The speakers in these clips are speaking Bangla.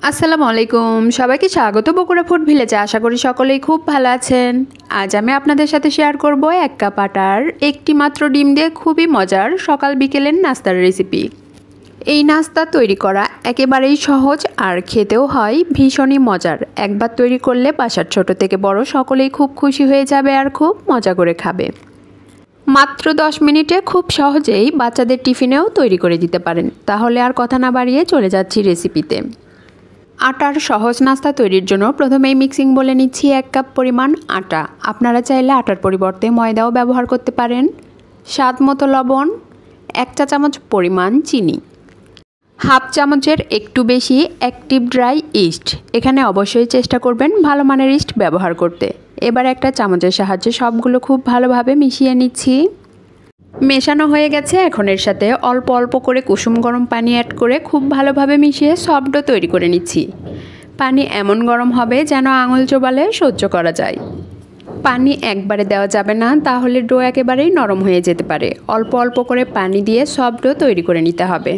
আসসালামু আলাইকুম, সবাইকে স্বাগত বগুড়া ফুড ভিলেজে। আশা করি সকলেই খুব ভালো আছেন। আজ আমি আপনাদের সাথে শেয়ার করব 1 কাপ আটার একটি মাত্র ডিম দিয়ে খুবই মজার সকাল বিকেলের নাস্তার রেসিপি। এই নাস্তা তৈরি করা একেবারেই সহজ আর খেতেও হয় ভীষণই মজার। একবার তৈরি করলে বাসার ছোট থেকে বড় সকলেই খুব খুশি হয়ে যাবে আর খুব মজা করে খাবে। মাত্র 10 মিনিটে খুব সহজেই বাচ্চাদের টিফিনেও তৈরি করে দিতে পারেন। তাহলে আর কথা না বাড়িয়ে চলে যাচ্ছি রেসিপিতে। আটার সহজ নাস্তা তৈরির জন্য প্রথমেই মিক্সিং বলে নিচ্ছি 1 কাপ পরিমাণ আটা। আপনারা চাইলে আটার পরিবর্তে ময়দাও ব্যবহার করতে পারেন। স্বাদ মতো লবণ, 1 চা চামচ পরিমাণ চিনি, হাফ চামচের একটু বেশি অ্যাক্টিভ ড্রাই ইস্ট। এখানে অবশ্যই চেষ্টা করবেন ভালো মানের ইস্ট ব্যবহার করতে। এবার একটা চামচের সাহায্যে সবগুলো খুব ভালোভাবে মিশিয়ে নিচ্ছি। মেশানো হয়ে গেছে। এখন এর সাথে অল্প অল্প করে কুসুম গরম পানি অ্যাড করে খুব ভালোভাবে মিশিয়ে সফট ডো তৈরি করে নিচ্ছি। পানি এমন গরম হবে যেন আঙুল চোবালে সহ্য করা যায়। পানি একবারে দেওয়া যাবে না, তাহলে ডো একেবারেই নরম হয়ে যেতে পারে। অল্প অল্প করে পানি দিয়ে সফট ডো তৈরি করে নিতে হবে।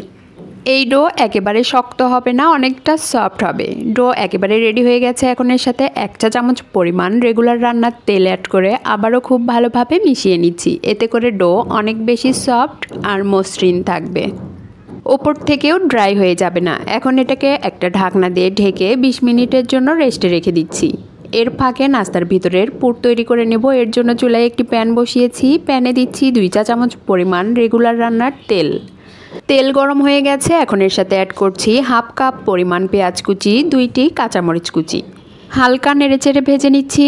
এই ডো একেবারে শক্ত হবে না, অনেকটা সফট হবে। ডো একেবারে রেডি হয়ে গেছে। এখন এর সাথে 1 চা চামচ পরিমাণ রেগুলার রান্নার তেল অ্যাড করে আবারও খুব ভালোভাবে মিশিয়ে নিচ্ছি। এতে করে ডো অনেক বেশি সফট আর মসৃণ থাকবে, ওপর থেকেও ড্রাই হয়ে যাবে না। এখন এটাকে একটা ঢাকনা দিয়ে ঢেকে 20 মিনিটের জন্য রেস্টে রেখে দিচ্ছি। এর ফাঁকে নাস্তার ভিতরের পুর তৈরি করে নেব। এর জন্য চুলায় একটি প্যান বসিয়েছি। প্যানে দিচ্ছি 2 চা চামচ পরিমাণ রেগুলার রান্নার তেল। তেল গরম হয়ে গেছে। এখন এর সাথে অ্যাড করছি হাফ কাপ পরিমাণ পেঁয়াজ কুচি, 2টি কাঁচামরিচ কুচি। হালকা নেড়েচেড়ে ভেজে নিচ্ছি।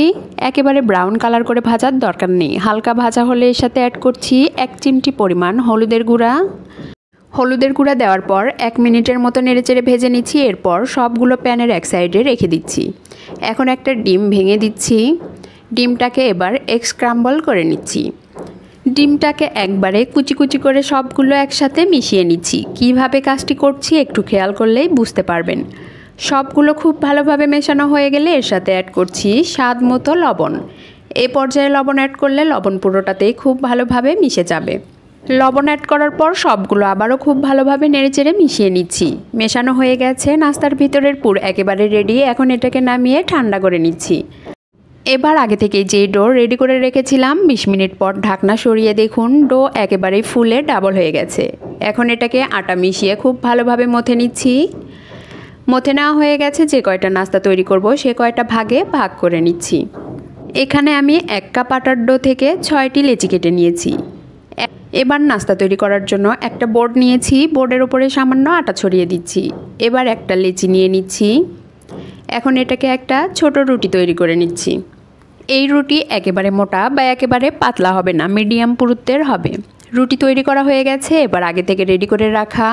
একেবারে ব্রাউন কালার করে ভাজার দরকার নেই, হালকা ভাজা হলে এর সাথে অ্যাড করছি 1 চিমটি পরিমাণ হলুদের গুঁড়া। হলুদের গুঁড়া দেওয়ার পর 1 মিনিটের মতো নেড়েচেড়ে ভেজে নিচ্ছি। এরপর সবগুলো প্যানের এক সাইডে রেখে দিচ্ছি। এখন একটা ডিম ভেঙে দিচ্ছি। ডিমটাকে এবার স্ক্রাম্বল করে নিচ্ছি। ডিমটাকে একবারে কুচি কুচি করে সবগুলো একসাথে মিশিয়ে নিচ্ছি। কিভাবে কাজটি করছি একটু খেয়াল করলেই বুঝতে পারবেন। সবগুলো খুব ভালোভাবে মেশানো হয়ে গেলে এর সাথে অ্যাড করছি স্বাদ মতো লবণ। এই পর্যায়ে লবণ অ্যাড করলে লবণ পুরোটাতেই খুব ভালোভাবে মিশে যাবে। লবণ অ্যাড করার পর সবগুলো আবারও খুব ভালোভাবে নেড়েচেড়ে মিশিয়ে নিচ্ছি। মেশানো হয়ে গেছে। নাস্তার ভিতরের পুর একেবারে রেডি। এখন এটাকে নামিয়ে ঠান্ডা করে নিচ্ছি। এবার আগে থেকে যে ডো রেডি করে রেখেছিলাম, 20 মিনিট পর ঢাকনা সরিয়ে দেখুন ডো একেবারেই ফুলে ডাবল হয়ে গেছে। এখন এটাকে আটা মিশিয়ে খুব ভালোভাবে মথে নিচ্ছি। মথে নেওয়া হয়ে গেছে। যে কয়টা নাস্তা তৈরি করব সে কয়টা ভাগে ভাগ করে নিচ্ছি। এখানে আমি 1 কাপ আটার ডো থেকে 6টি লেচি কেটে নিয়েছি। এবার নাস্তা তৈরি করার জন্য একটা বোর্ড নিয়েছি। বোর্ডের উপরে সামান্য আটা ছড়িয়ে দিচ্ছি। এবার একটা লেচি নিয়ে নিচ্ছি। এখন এটাকে একটা ছোট রুটি তৈরি করে নিচ্ছি। এই রুটি একেবারে মোটা বা একেবারে পাতলা হবে না, মিডিয়াম পুরুত্বের হবে। রুটি তৈরি করা হয়ে গেছে। এবার আগে থেকে রেডি করে রাখা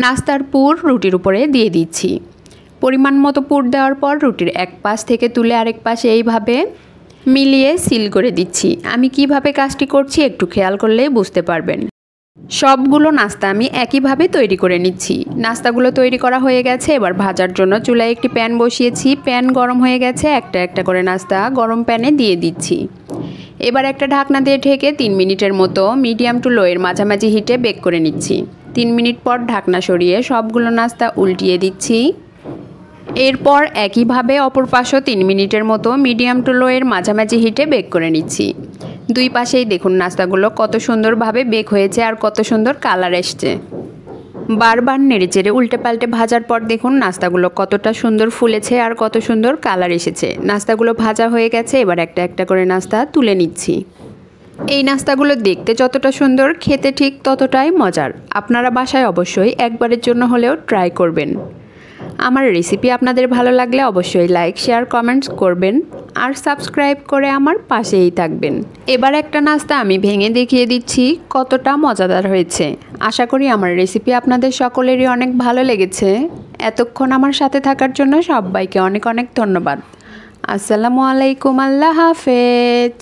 নাস্তার পুর রুটির উপরে দিয়ে দিচ্ছি। পরিমাণ মতো পুর দেওয়ার পর রুটির এক পাশ থেকে তুলে আরেক পাশে এইভাবে মিলিয়ে সিল করে দিচ্ছি। আমি কিভাবে কাজটি করছি একটু খেয়াল করলেই বুঝতে পারবেন। সবগুলো নাস্তা আমি একইভাবে তৈরি করে নিচ্ছি। নাস্তাগুলো তৈরি করা হয়ে গেছে। এবার ভাজার জন্য চুলায় একটি প্যান বসিয়েছি। প্যান গরম হয়ে গেছে। একটা একটা করে নাস্তা গরম প্যানে দিয়ে দিচ্ছি। এবার একটা ঢাকনা দিয়ে ঢেকে 3 মিনিটের মতো মিডিয়াম টু লোয়ের মাঝামাঝি হিটে বেক করে নিচ্ছি। 3 মিনিট পর ঢাকনা সরিয়ে সবগুলো নাস্তা উল্টিয়ে দিচ্ছি। এরপর একইভাবে অপর পাশও 3 মিনিটের মতো মিডিয়াম টু লোয়ের মাঝামাঝি হিটে বেক করে নিচ্ছি। দুই পাশেই দেখুন নাস্তাগুলো কত সুন্দরভাবে বেক হয়েছে আর কত সুন্দর কালার এসছে। বারবার নেড়েচেড়ে উল্টে পাল্টে ভাজার পর দেখুন নাস্তাগুলো কতটা সুন্দর ফুলেছে আর কত সুন্দর কালার এসেছে। নাস্তাগুলো ভাজা হয়ে গেছে। এবার একটা একটা করে নাস্তা তুলে নিচ্ছি। এই নাস্তাগুলো দেখতে যতটা সুন্দর, খেতে ঠিক ততটাই মজার। আপনারা বাসায় অবশ্যই একবারের জন্য হলেও ট্রাই করবেন। আমার রেসিপি আপনাদের ভালো লাগলে অবশ্যই লাইক, শেয়ার, কমেন্টস করবেন আর সাবস্ক্রাইব করে আমার পাশেই থাকবেন। এবার একটা নাস্তা আমি ভেঙে দেখিয়ে দিচ্ছি কতটা মজাদার হয়েছে। আশা করি আমার রেসিপি আপনাদের সকলেরই অনেক ভালো লেগেছে। এতক্ষণ আমার সাথে থাকার জন্য সবাইকে অনেক অনেক ধন্যবাদ। আসসালামু আলাইকুম, আল্লাহ হাফেজ।